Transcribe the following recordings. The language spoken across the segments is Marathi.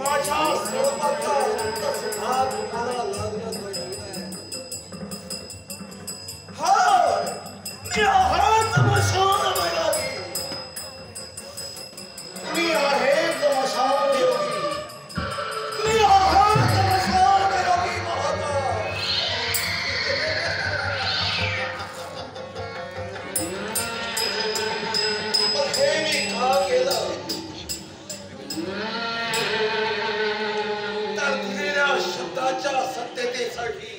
माझ्या स्वरूपाचा रक्त सुद्धा तुम्हाला लागलं पाहिजे. हाय मी आहात मशान बैरागी, मी आहेच मशान योगी, मी आहात मशान योगी महात्मा. पण हे मी का केलं तर दिलेल्या शब्दाच्या सत्यतेसाठी.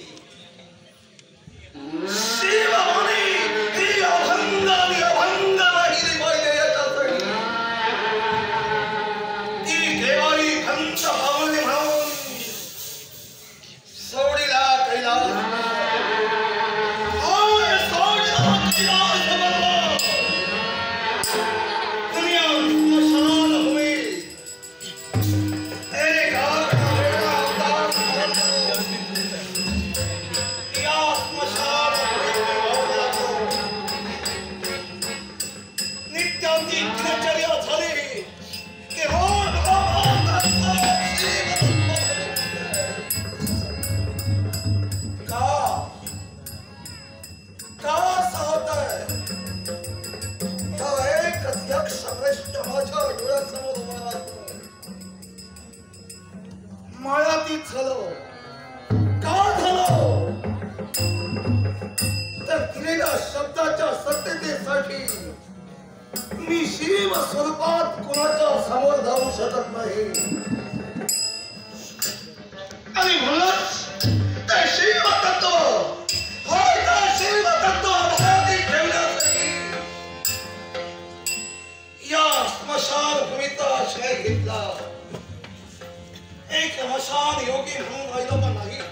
शिवमुनी ही अभंग आणि अभंग राहिली पाहिजे याच्यासाठी. ती देवाई भंत भावने म्हणून सोडीला कैलास, होय सोडीला कैलास बनला. दुनिया स्मशान होईल. एक आगळा वेगळा अवतार या स्मशान नित्याची दिनचर्या झाली की रोज का सावताय. एकच यक्ष भ्रष्ट माझ्या डोळ्यासमोर उभा राहतो. मायातीत झालो का झालो तर दिलेल्या शब्दाच्या सत्यतेसाठी मी शिव स्वरूपात कुणाच्या समोर जाऊ शकत नाही. आणि म्हणूनच ते शिव तत्व, होय ते शिव तत्व अभयातीत ठेवण्यासाठी या स्मशान भूमीचा आश्रय घेतला. एक स्मशान योगी म्हणून राहिलो पण नाही.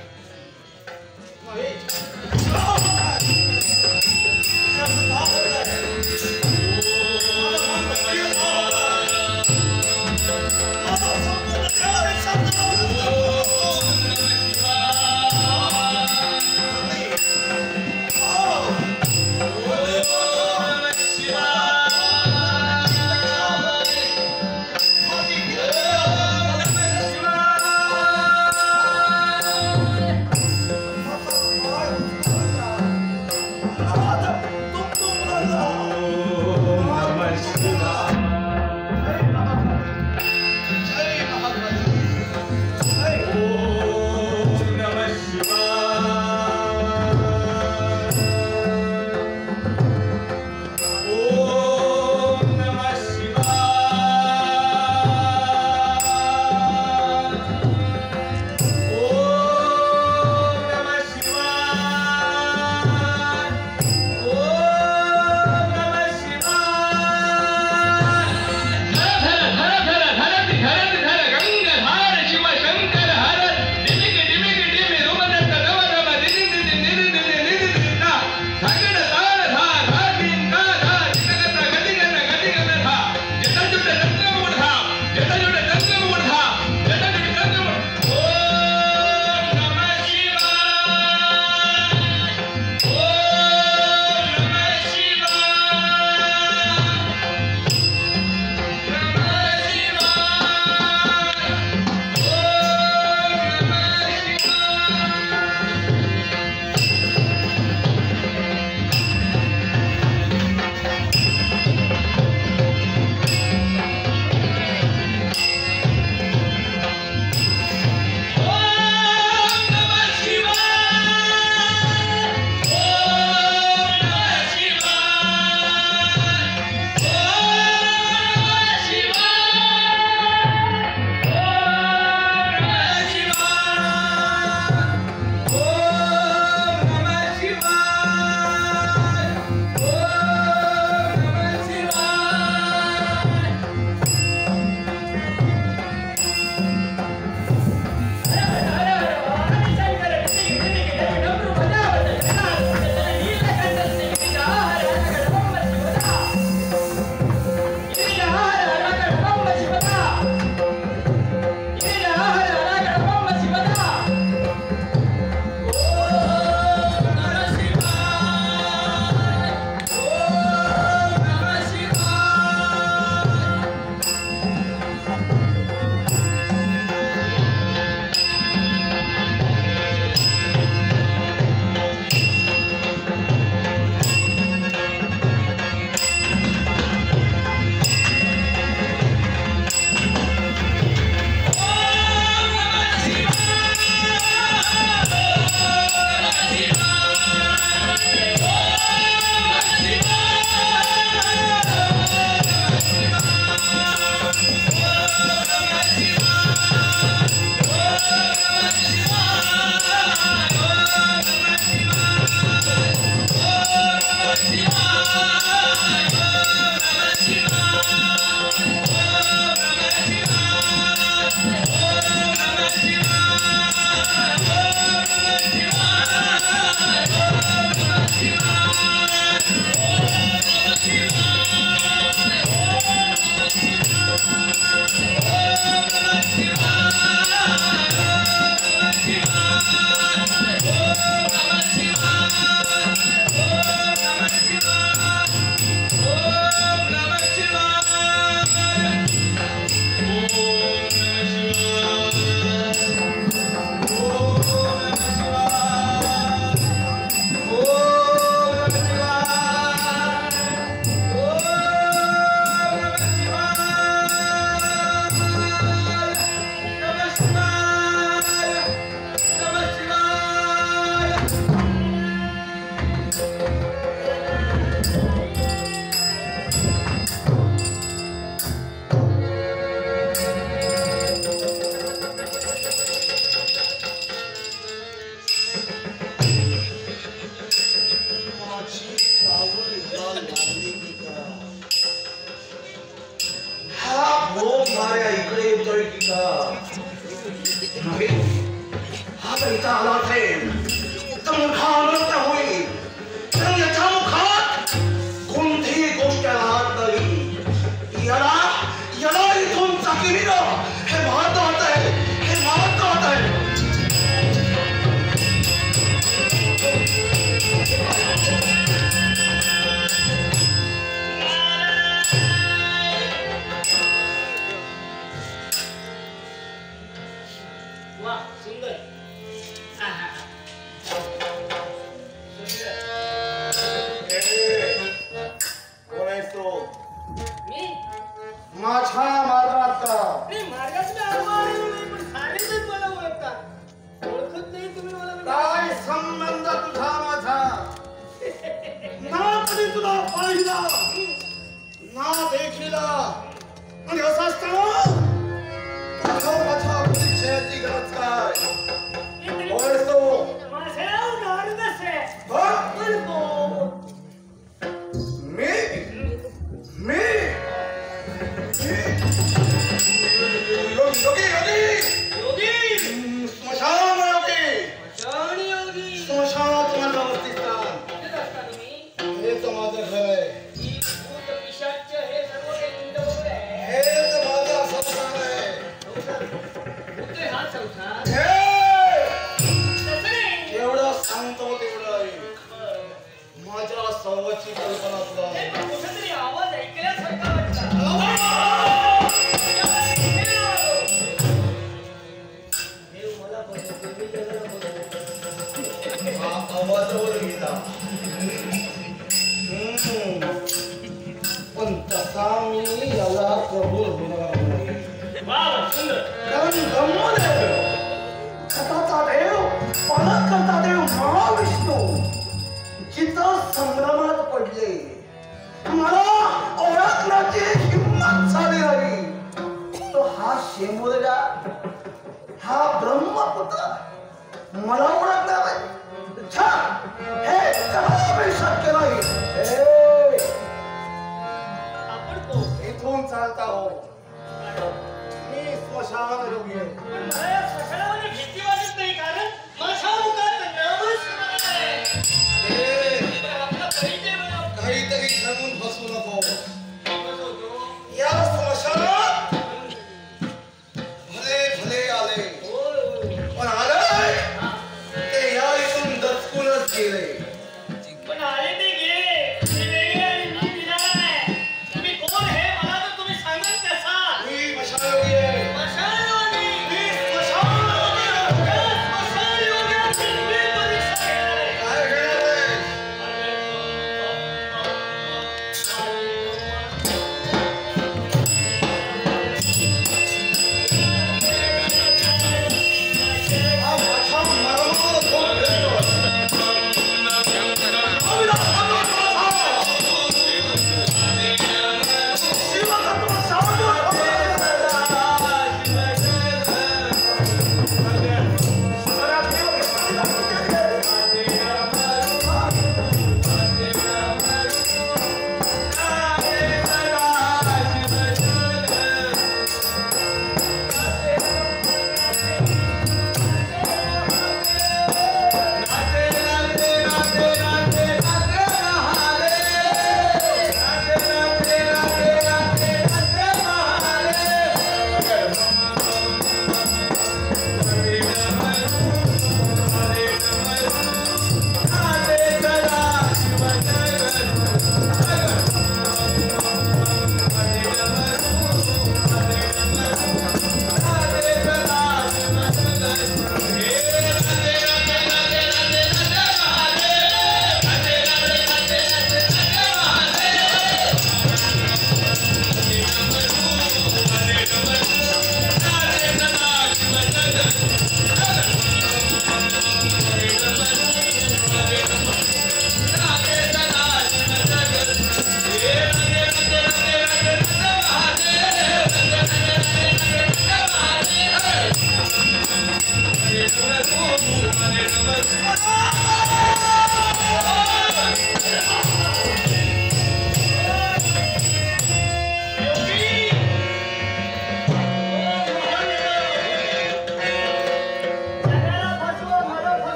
मशाल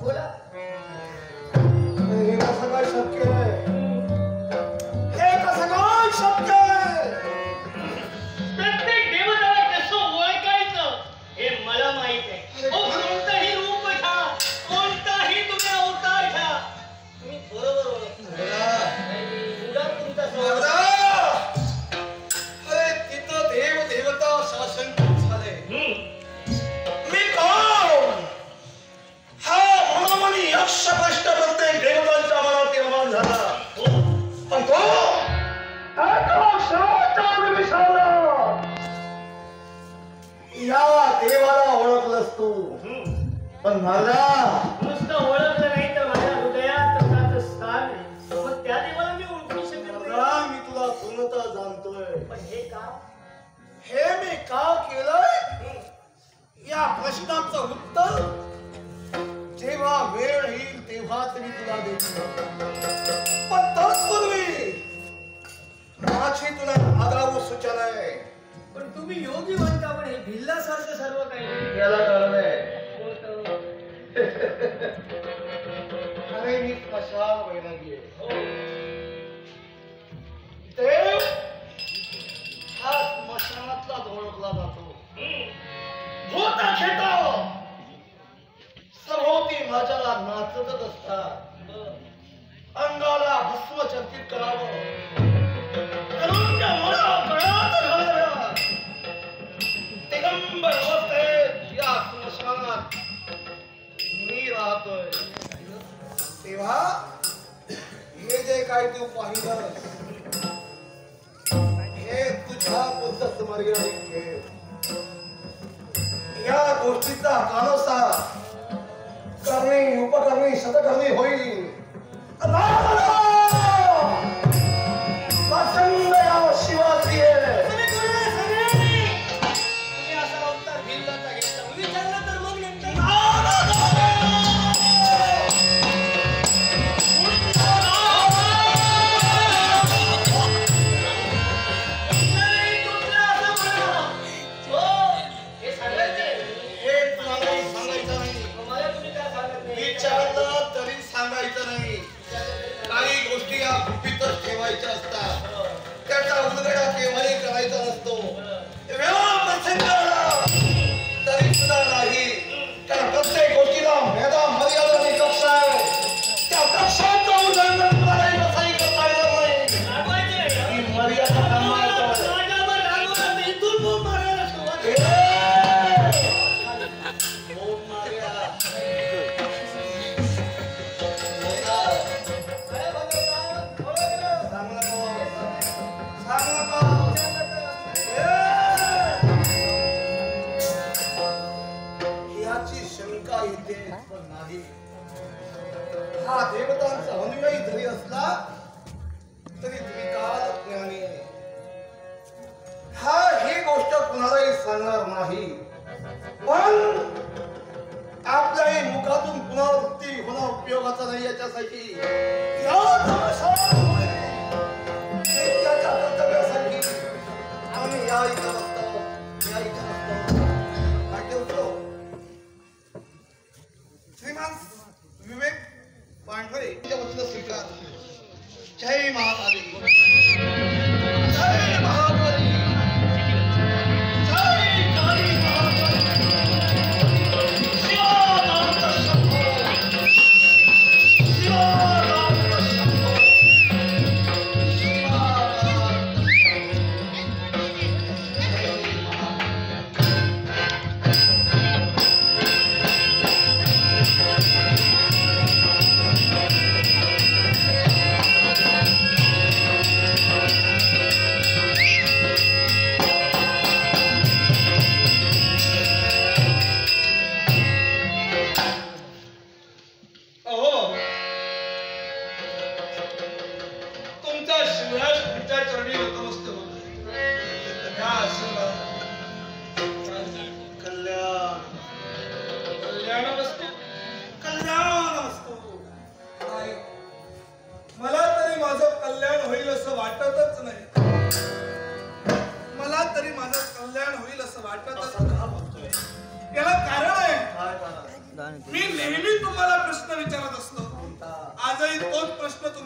बोला. हे कसं काय शक्य आहे? हे कसं काय शक्य आहे? प्रत्येक देवताला कसं ओळखायचं हे मला माहित आहे. कोणताही रूप घ्या, कोणताही तुम्ही अवतार घ्या, तुम्ही बरोबर ओळखता. तुमचा स्वभाव. अरे तिथं देव देवता शासन झाले. मी कोण? हा मनोमनी यक्ष कष्ट प्रत्येक देवतांच्या मनात निर्माण झाला. पण तो या देवाला ओळखलंस तू. पण मला नुसतं ओळखलं नाही तर माझ्या हृदयात त्याचं स्थान आहे. मग त्या देवाला मी ओळखू शकत नाही. मी तुला पूर्णतः जाणतोय. पण हे का? हे मी का केलंय या प्रश्नाचं उत्तर जेव्हा वेळ येईल तेव्हाच मी तुला देईन. पण तत्पूर्वी माझी तुला आगाऊ सूचना आहे. पण तुम्ही योगी म्हणता, पण हे भिल्लासारखं सर्व काही याला कारण आहे. अरे मी स्मशान वैरागी आहे. देव हा स्मशानातलाच ओळखला जातो. होता खेटा सभोवती माझ्याला नाचतच असतात. अंगाला भस्म चर्चित करावं करूंच्या मला गळ्यात घालाव्या. दिगंबर अवस्थेत या स्मशानात मी राहतोय. तेव्हा हे जे काय तू पाहिलं हे तुझ्या पुस्तक मर्यादित ठेव. या गोष्टीचा कानोसा करणे उपकरणे शतकरणे होईल. प्रसंग या शिवाची आहे. तुम्ही असा अवतार भिल्लाचा घेतला विचारलं तर मग नंतर ठेवायच्या असतात. त्याचा उलगडा केव्हाही करायचा नसतो. वेळा प्रसंग आला तरी सुद्धा नाही. कारण प्रत्येक गोष्टीला भेदा मर्यादा आणि कक्ष आहे. त्या कक्षाचा उल्लंघन करायला कसाही करता येणार नाही. ही मर्यादा सांभाळतो. इथून बोंब मारायला सुरुवात बोंब मार्या नाही. हा देवतांचा अनुयायी जरी असला तरी त्रिकाल ज्ञानी आहे. हा ही गोष्ट कुणालाही सांगणार नाही. पण आपल्याही मुखातून पुनरावृत्ती होणं उपयोगाचा नाही. याच्यासाठी या तमाशामुळे नित्याच्या कर्तव्यासाठी आम्ही या इथं असतो. या इथं असतो. श्रीमान विवेक पांढरे यांच्या वतीनं स्वीकार. जय महाकाली. जय महाकाली. जय काली महाकाली. शिवाकांत शंभो. शिवाकांत शंभो. शिवाकांत.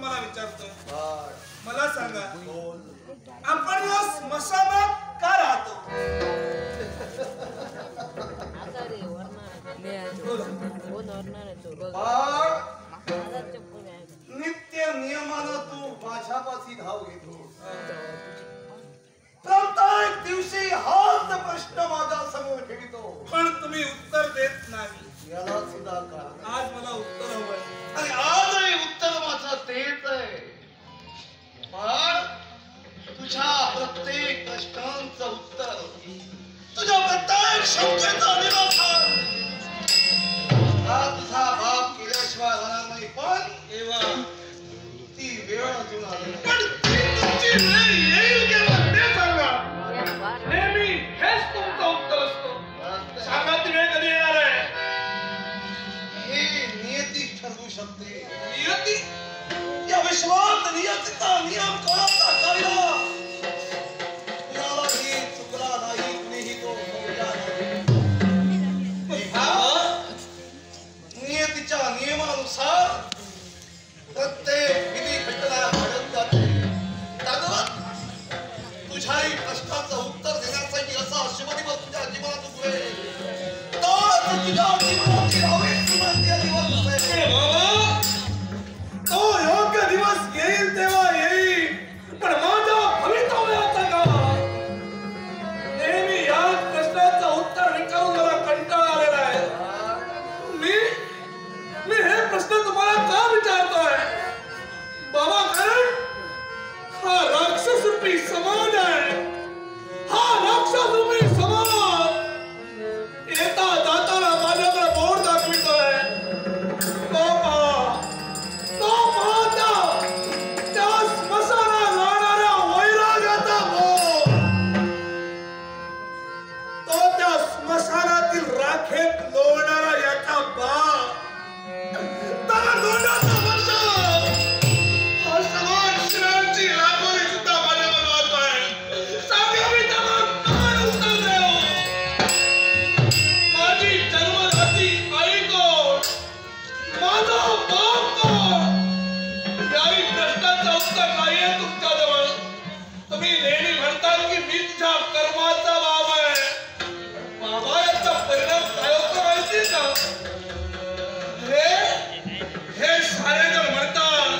तुम्हाला विचारतो, बाळ, मला सांगा बोल. आपण या स्मशानात का राहतो? बाळ, नित्य नियमानं तू माझ्यापाशी धाव घेतो. प्रत्येक दिवशी हाच प्रश्न माझ्या समोर ठेवितो, पण तुम्ही उत्तर देत नाही. याला सुद्धा का? आज मला उत्तर हवंय. आणि आजही उत्तर माझं तेच आहे. बाळ, तुझ्या प्रत्येक प्रश्नांचं उत्तर, तुझ्या प्रत्येक शंकेचं निराकरण हा तुझा बाप केल्याशिवाय होणार नाही. पण तेव्हा ती वेळ अजून आली नाही. पण ती तुमची वेळ येईल केव्हा ते सांगा. नेहमी हेच तुमचं उत्तर असतं. सांगा ती वेळ कधी येणार आहे? हे नियती ठरवू शकते. नियती? या विश्वात नियतीचा नियम कोणाचा कायदा कुणालाही चुकला नाही, कुणीही तो भोगला नाही. नियतीच्या नियमानुसार प्रत्येक विधी घटना घडत जाते. त्यातच तुझ्याही प्रश्नाचं उत्तर देण्यासाठी असा शुभ दिवस तुझ्या जीवनात उगवेल. तोच तुझ्या जीवनातील अविस्मरणीय दिवस असेल. तो योग्य दिवस येईल तेव्हा येईल, पण माझ्या भवितव्याचा का? नेहमी याच प्रश्नाचं उत्तर विचारून मला कंटाळा आलेला आहे. मी हे प्रश्न तुम्हाला का विचारतोय बाबा? कारण हा राक्षसरूपी समाज आहे. हा राक्षसरूपी समाज येता जाताना माझ्याकडे बोर्ड दाखवितोय. तो पाहता त्या स्मशानात राहणाऱ्या वैराग्याचा बोध, तो त्या स्मशानातील राखेत लोळणारा याचा बाप, त्याला दोंडाचा वर्ष, हा समाज शिरांची राखोरी सुद्धा माझ्यावर वाहतोय. सांगा मी त्याला काय उत्तर देऊ? माझी जन्मदाती आई कोण? माझा बाप कोण? याही प्रश्नाचं उत्तर नाहीये तुमच्याजवळ. तुम्ही नेहमी म्हणताल की मी तुझ्या कर्माचा बाब आहे. बाबा, याचा परिणाम काय होतो माहितीये का? हे सारे जण म्हणतात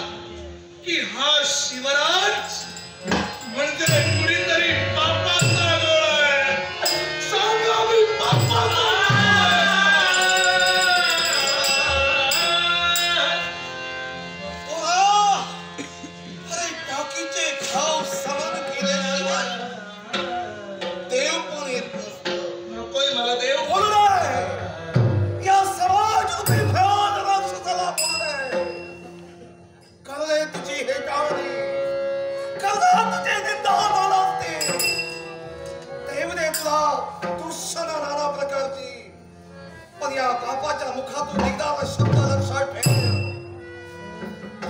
की हा शिवराज म्हणजे कुणीतरी पापाचा डोळा आहे. सांगा मी पापाचा अरे टाकीचे घाव सहन केल्याशिवाय देव पण येत नसतं. नकोय मला देव. बोलू नये. या समाजरूपी भयान राक्षसाला बोलू नये. कळले तुझी हेटावणी, कळले तुझे निंदान असते. देव दे तुला दुष्टना नाना प्रकारची, पण या बापाच्या मुखातून निघणारा शब्द लक्षात ठेव.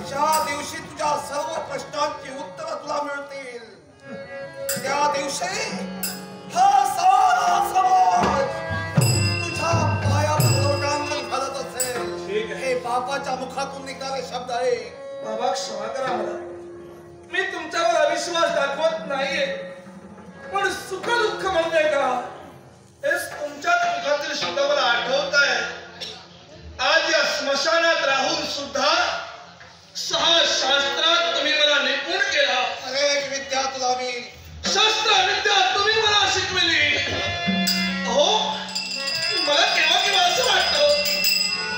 ज्या दिवशी तुझ्या सर्व प्रश्नांची उत्तरं तुला मिळतील, त्या दिवशी हा सारा समाज तुझ्या पायावर लोटांगण घालत असेल. ठीक आहे. हे बापाच्या मुखातून निघणारे शब्द आहे. बाबा, क्षमा करा मला. मी तुमच्यावर अविश्वास दाखवत नाहीये, पण सुख दुःख म्हणजे का हेच तुमच्याच मुखातील शब्द मला आठवत आहे. आज या स्मशानात राहून सुद्धा 6 शास्त्रात तुम्ही मला निपुण केला. अनेक विद्या तुला मी शस्त्र विद्या तुम्ही मला शिकवली. अहो, मला केव्हा केव्हा असं वाटतं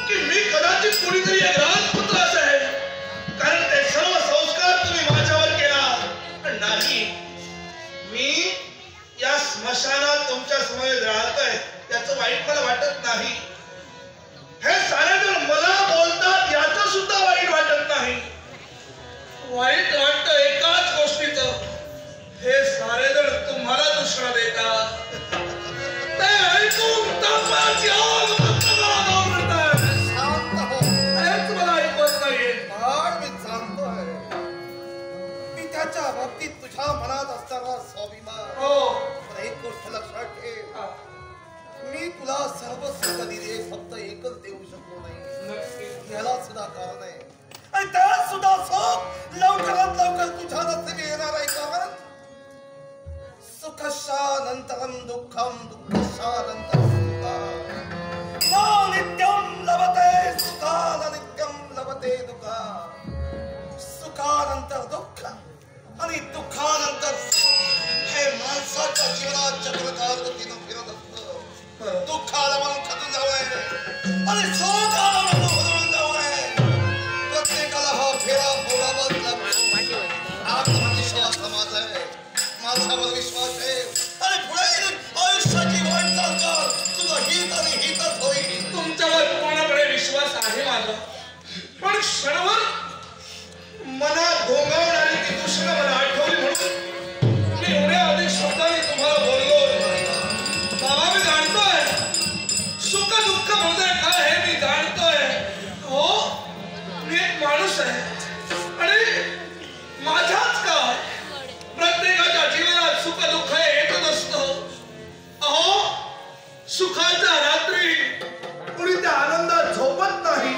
की मी कदाचित कुणीतरी एक राजपुत्र असेल, कारण ते सर्व संस्कार तुम्ही माझ्यावर केला. पण नाही, मी या स्मशानात तुमच्या समवेत राहतोय त्याचं वाईट मला वाटत नाही. हे सारे जण मला बोलतात याचं सुद्धा वाईट वाटत नाही. वाईट वाटतं एकाच गोष्टीचं, हे सारे जण तुम्हाला दूषण देतात. ते ऐकून तापाची आग मस्तकाला आवरतात. शांत हो. हेच मला ऐकवत नाहीये. फार मी जाणतोय. मी त्याच्या बाबतीत तुझ्या मनात असताना स्वाभिमान. हो. पण एक गोष्ट लक्षात ठेव. हा, मी तुला सर्वस्व दिले, फक्त एकच देऊ शकलो नाही. नक्की. याला सुद्धा कारण आहे. आणि त्या सुद्धा सुख लवकरात लवकर तुझ्या नसीबी येणार आहे. कारण सुखशानंतरम दुःखम दुःखशानंतरम सुखम नित्यम लभते सुखान नित्यम लभते दुःखा. सुखानंतर दुःख आणि दुःखानंतर हे माणसाच्या जीवनात चक्रकार गतीनं फिरत असतं. दुःखाला म्हणून खचून जाऊ नये आणि सुखाला म्हणून हुरळून जाऊ नये. प्रत्येकाला हा फेरा फोडावाच लागतो. आत्मविश्वास माझा आहे, माझ्यावर विश्वास आहे आणि पुढे आयुष्याची वाटचाल कर. तुझं हित आणि हितच होईल. तुमच्यावर कोणाकडे विश्वास आहे माझा, पण क्षणभर मनात घोंगावणारी ती कृष्ण मला आठवली म्हणून मी एवढ्या अधिक शब्दांनी तुम्हाला बोललो. बाबा, मी जाणतोय सुख दुःख म्हणजे काय हे मी जाणतोय. हो, मी एक माणूस आहे आणि माझ्याच काय प्रत्येकाच्या जीवनात सुख दुःख हे येतच असतं. अहो, सुखाच्या रात्री कुणी त्या आनंदात झोपत नाही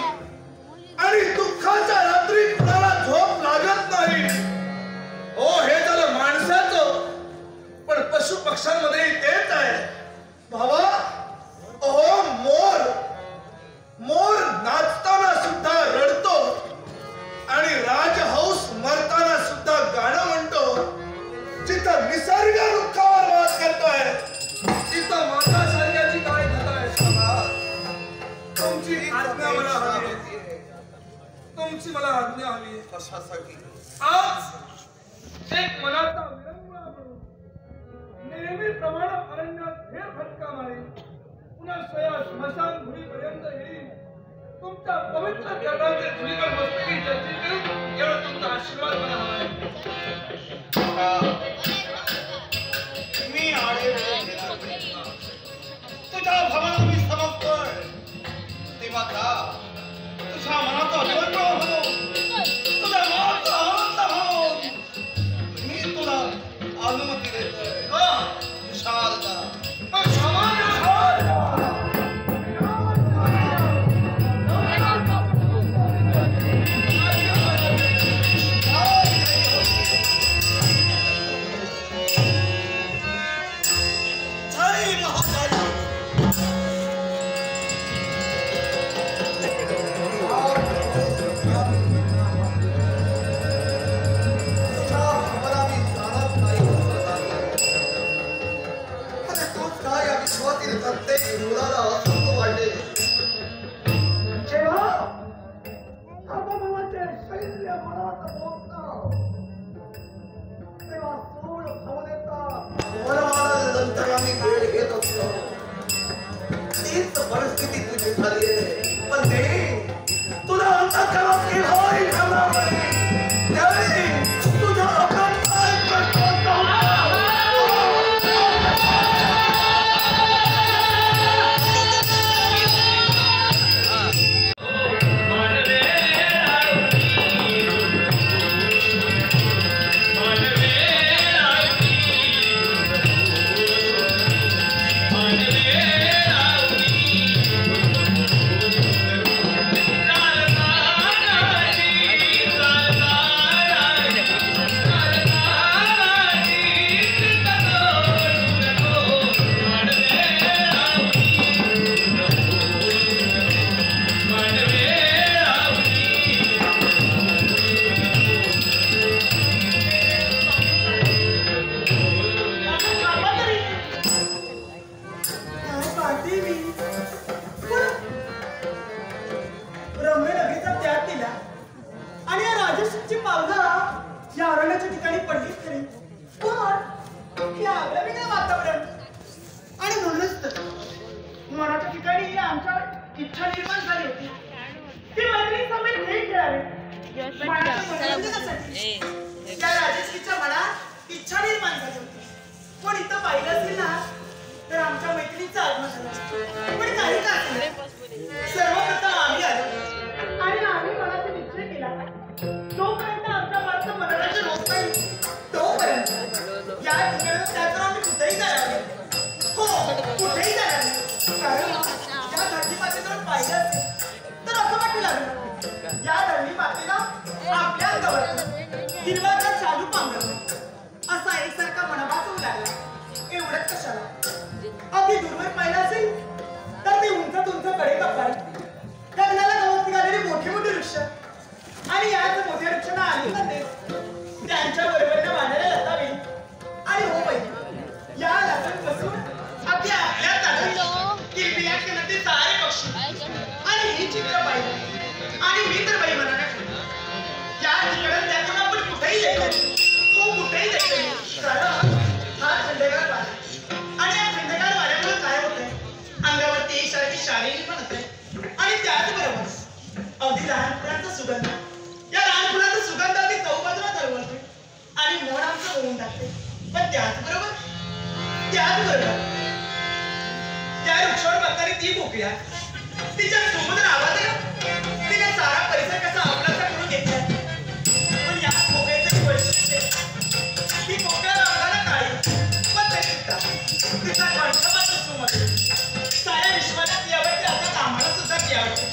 आणि दुःखाच्या रात्री कुणाला झोप लागत नाही. हो, हे झालं माणसाचं, पण पशु पक्ष्यांमध्ये तेच आहे भावा. अहो, मोर नाचताना सुद्धा रडतो आणि राजहंस मरताना सुद्धा गाणं म्हणतो. जिथं निसर्ग दुःखावर मात करतोय तिथं मातासारख्याची काय कथा आहे सांगा. तुमची आज्ञा मला हवी आहे. तुमची मला आज्ञा हवी आहे. कशासाठी? आज एक मनाचा विरंगुळा म्हणून नेहमीप्रमाणे अरण्यात फेर फटका मारेल. पुन्हा स्वया स्मशान भूमीपर्यंत येईल. तुमच्या पवित्र चरणांचे धुलीवर मस्तकी चर्चित करून एवढा तुमचा आशीर्वाद मला हवा आहे. मी तुझ्या भावना मी समजतोय. ते मात्र तुझ्या मनाचा विरंगुळा म्हणून, तुझ्या मनाचा आनंद म्हणून मी तुला अनुमती देतोय. शारदा, परिस्थिती तुझी झाली आहे. पण ते तुला आता करत की होय तुझ्या हिरवाचा चालू पांघरला असा एकसारखा मनापासून लागला. एवढंच कशाला, अगदी दूरवर पाहिलं असेल तर ते उंच कडे कपारी, लग्नाला गवत निघालेली मोठी मोठी वृक्ष आणि याच मोठ्या वृक्षांना आली त्यांच्या बरोबरीने वाढलेल्या लतावी आणि हो बाई या लतात बसून अगदी आपल्या ताटात किलबिलाट करत ते सारे पक्षी आणि ही चित्र पाहिलं आणि मी तर बाई मनाने या ठिकाणी त्यातून आपण कुठेही जायचं, हो कुठेही जायचं. कारण हा थंडगार वारा आणि या थंडगार वाऱ्यामुळे काय होतंय, अंगावरती एकसारखी शारीरिक पण होते आणि त्याचबरोबर अगदी लहान फुलांचा सुगंध, या लहान फुलांचा सुगंध अगदी चौबाजूला दरवळतोय आणि मन आमचं होऊन टाकते. पण त्याचबरोबर त्या वृक्षावर बसणारी ती कोकिळा, तिच्या सुमधुर आवाजाने तिने सारा परिसर कसा आपलासा करून घेतला. पण या कोकिळेचं वैशिष्ट्य, ती कोकिळा रंगाला काळी पण ते सुद्धा तिचा कंठ मात्र सुमधुर. साऱ्या विश्वाला ती आवडते, आता आम्हाला सुद्धा ती आवडते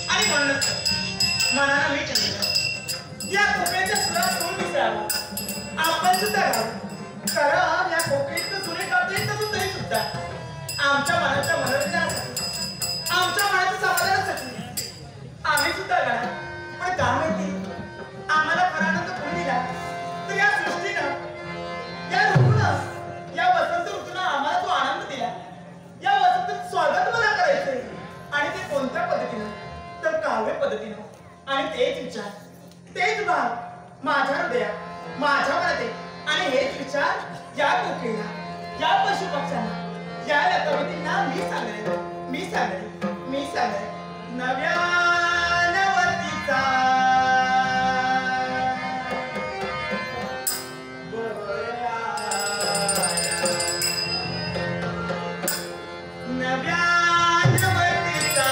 आणि म्हणूनच मनाला मी ठरवलं या कोकिळेच्या सुरात कोण मिसळावा, आपण सुद्धा राहू. कारण या कोकिळेचं जुने काढता येत नसून तरी सुद्धा आमच्या मनाच्या मनोरंजनासाठी, आमच्या मनाच्या समाधानासाठी आम्ही सुद्धा गाणार. पण का माहिती आम्हाला खरा आनंद कोणी दिला तर या सृष्टीनं, या ऋतूनं, या वसंत ऋतूनं आम्हाला तो आनंद दिला. या वसंत स्वागत मला करायचंय आणि ते कोणत्या पद्धतीनं तर काव्य पद्धतीनं. आणि तेच विचार, तेच भाव माझ्या हृदयात, माझ्या मनात आहे. आणि हेच विचार या कोकिळीला, या पशुपक्ष्यांना, या लतावतींना मी सांगेन नव्या नवतीचा नव्या नवतीचा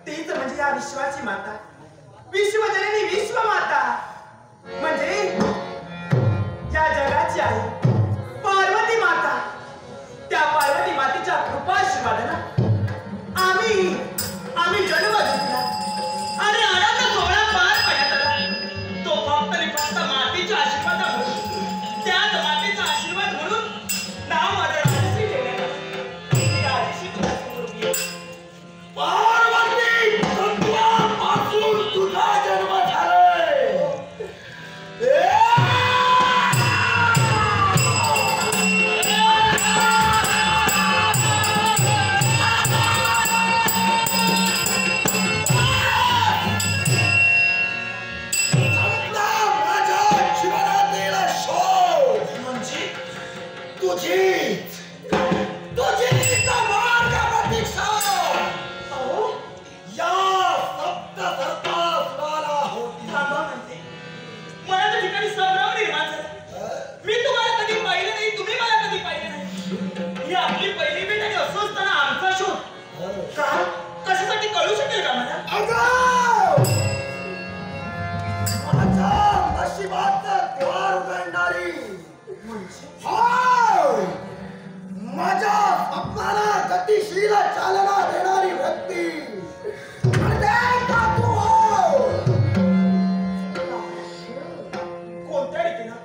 तीच म्हणजे या विश्वाची माता, विश्वजननी विश्वमाता, म्हणजे या जगाची आई पार्वती माता. त्या पार्वती मातेच्या कृपाशीर्वादाने आम्ही जन्म घेतला आणि आनंद सोहळा पार पाडण्यात आला. तो फक्त मातेच्या आशीर्वादामुळे, त्याच मातेचा आशीर्वाद म्हणून नाव माझ्या राजश्री ठेवण्यात आलं. राजश्री तुझ्या पार्वती तत्वापासून तुझा जन्म झालाय. कशासाठी कळू शकेल का मला? माझ्या नशिबाचं द्वार उघडणारी, माझ्या स्वप्नाला गतिशील चालना देणारी व्यक्ती कोणत्या रीतीनं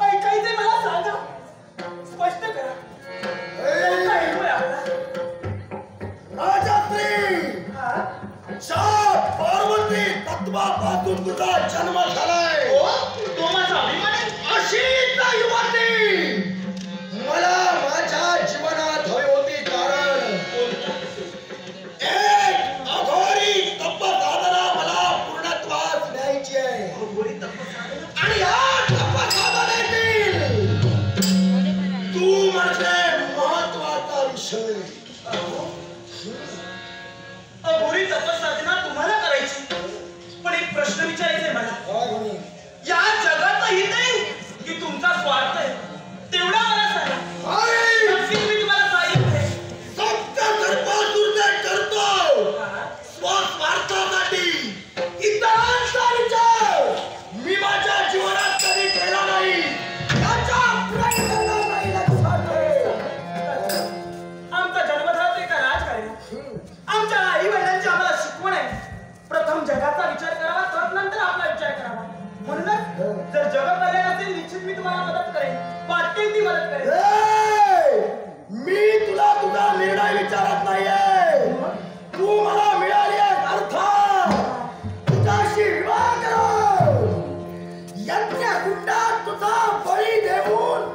ऐकायचंय मला सांगा, स्पष्ट करा. कोणता हेतू आहे आपला? पार्वती तत्वापासून तुझा जन्म झालाय. तो माझा अभिमान आहे. अशीच युवती मला माझ्या जीवनात हवी होती, कारण एक अघोरी तपसाधना मला पूर्णत्वास न्यायची आहे. आणि या तपसाधनेतील तू म्हणजे महत्वाचा विषय. अघोरी तपसाधना तुम्हाला करायची, पण एक प्रश्न विचारायचा आहे मला. या जगात हित आहे की तुमचा स्वार्थ आहे, तेवढा मला सांगा. मी तुम्हाला सांगितलंय करतो स्वस्वार्थासाठी. इतरांचा विचार मी माझ्या जीवनात कधी केला नाही. आमचा जन्मदाता एका राजकारणी, आमच्या आई वडिलांची आम्हाला शिकवण आहे, प्रथम जगाचा विचार करावा, तर नंतर आपला विचार करावा. म्हणूनच जर जग कल्याण असेल, निश्चित मी तुम्हाला मदत करेन, वाटेल ती मदत करेन. मी तुला तुझा निर्णय विचारत नाहीये. तू मला मिळाली अर्थात तुझ्याशी विवाह करो. यज्ञ कुंडात तुझा बळी देऊन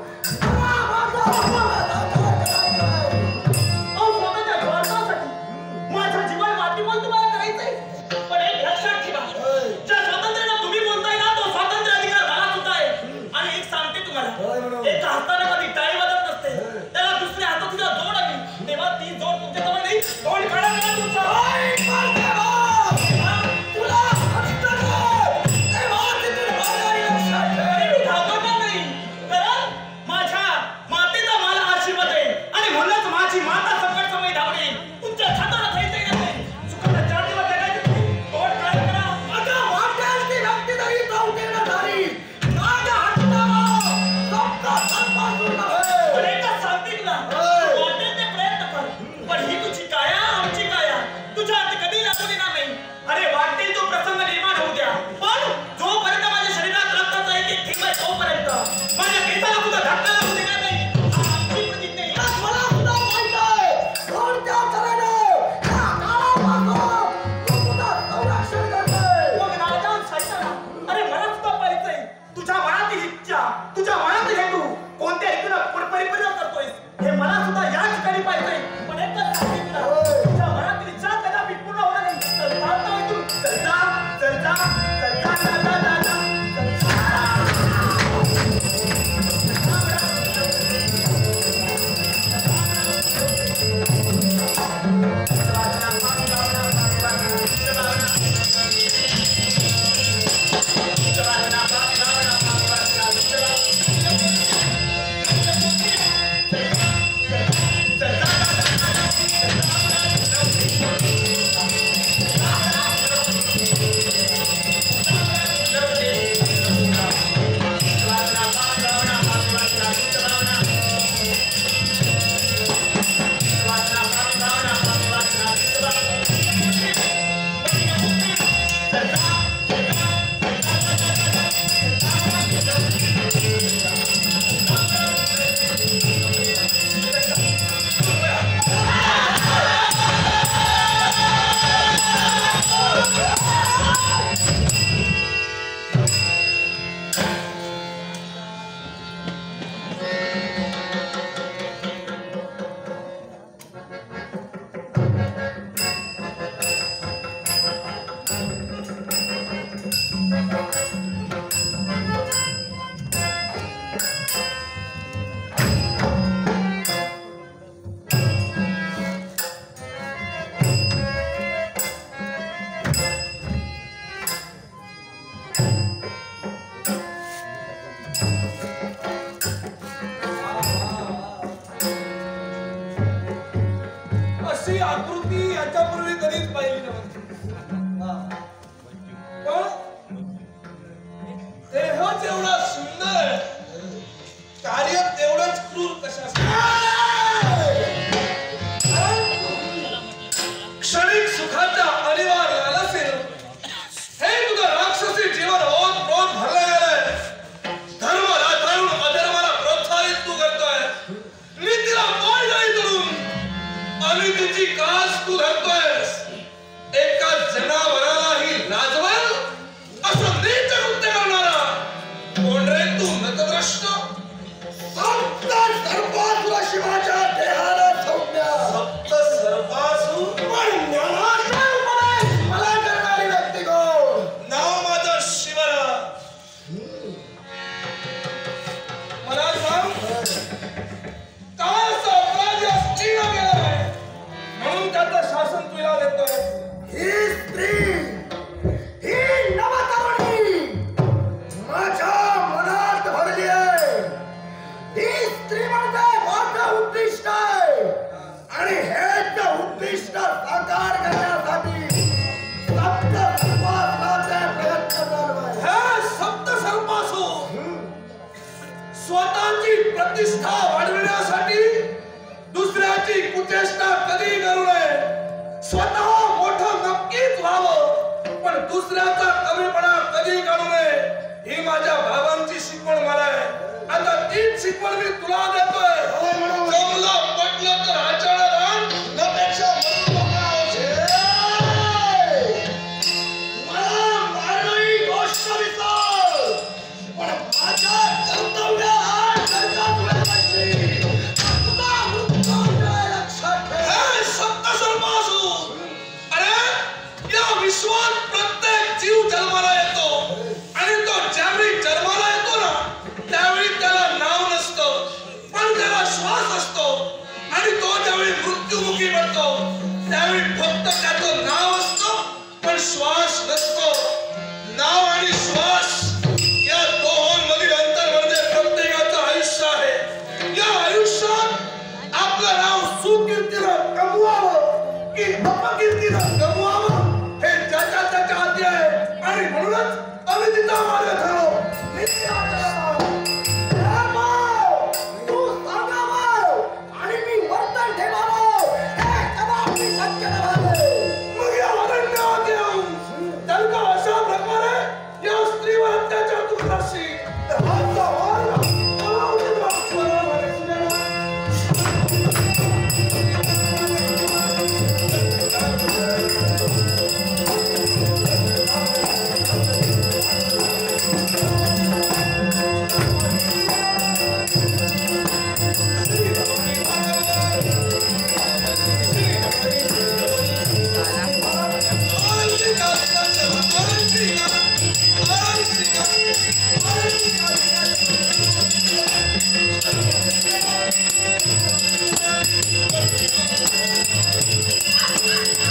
माझं जीवन वाटीमोल तुम्हाला करायचंय. पण एक लक्षात ठेवा, ज्या स्वातंत्र्याला तुम्ही बोलताय ना, तो स्वातंत्र्य अधिकार मला सुद्धा आहे. आणि एक सांगते तुम्हाला, एका हाताने कधी टाळी वाजत नसते, त्याला दुसऱ्या हातात तिला जोड आली, तेव्हा ती जोड तुमच्याजवळ नाही, तोंड काढा तुमचा. अशी आकृती याच्यापूर्वी कधीच पाहिली नव्हती. पण देह जेवढा सुंदर आहे, कार्य तेवढंच क्रूर कशासाठी. क्षणिक सुखाच्या अनिवार्य लालसेनं हे तुझं राक्षसी जीवन ओत प्रोत भरलं गेलंय. धर्म राखाळून अधर्माला प्रोत्साहित तू करतोय. नीतीला पायदळी तोडून अनितीची कास तू धरतोयस. एका जनावरालाही लाजवाल असं नीच कृत्य करणारा कोण रे तू नतद्रष्ट. सप्त सर्पासुर शिवाच्या देहाला सौम्या. सप्त सर्पासुर पण ज्ञानाचा उपदेश मला करणारी व्यक्ती कोण? नाव माझं शिवरा. मला सांग, काय असा अपराध या स्त्रीनं केलाय म्हणून त्याचं शासन तुला देतोय. ही स्त्री, ही नवतरुणी माझ्या मनात भरली आहे. ही स्त्री म्हणजे माझं उद्दिष्ट आहे आणि हेच उद्दिष्ट साकार करण्यासाठी सप्त सर्पासुराचे प्रयत्न चालू आहे. हे सप्त सर्पासुर स्वतःची प्रतिष्ठा वाढविण्यासाठी दुसऱ्याची कुचेष्टा कधी करू नये. स्वतः मोठं नक्कीच व्हावं, पण दुसऱ्याचा कमीपणा कधी करू नये. ही माझ्या बाबांची शिकवण मला आहे. आता तीच शिकवण मी तुला देतोय. जमलं पटलं तर आचरण रान, नपेक्षा मरून मोकळा होशील. मला मारणं ही गोष्ट विसर, पण माझ्या कर्तव्यात करता तुला नसली. तुझा मृत्यूंजय लक्षात ठेव. हे सप्त सर्पासुर, अरे या विश्वात प्रत्येक जीव जन्माला येतो आणि तो ज्यावेळी जन्माला येतो ना, त्यावेळी त्याला नाव नसतं, पण त्याला श्वास असतो. आणि तो ज्यावेळी मृत्युमुखी पडतो त्यावेळी फक्त त्याचं नाव असतं, पण श्वास नसतो. नाव आणि श्वास या दोहोंमधील अंतर म्हणजे प्रत्येकाचं आयुष्य आहे. या आयुष्यात आपलं नाव सुकीर्तीनं कमवावं की अपकीर्तीनं गमवावं हे ज्याच्या त्याच्या हाती आहे. आणि म्हणूनच अनितीचा मार्ग ठरव. नीती आचरण. हे भाव, तू सांगावं आणि मी वर्तन ठेवावं हे कदापि शक्य नव्हे. मग या अरण्यात येऊन त्यांना अशा प्रकारे या स्त्रीवर अत्याचार तू करशील. तर हातचा मार्ग मला उचलून बरोबर आहे. Thank you.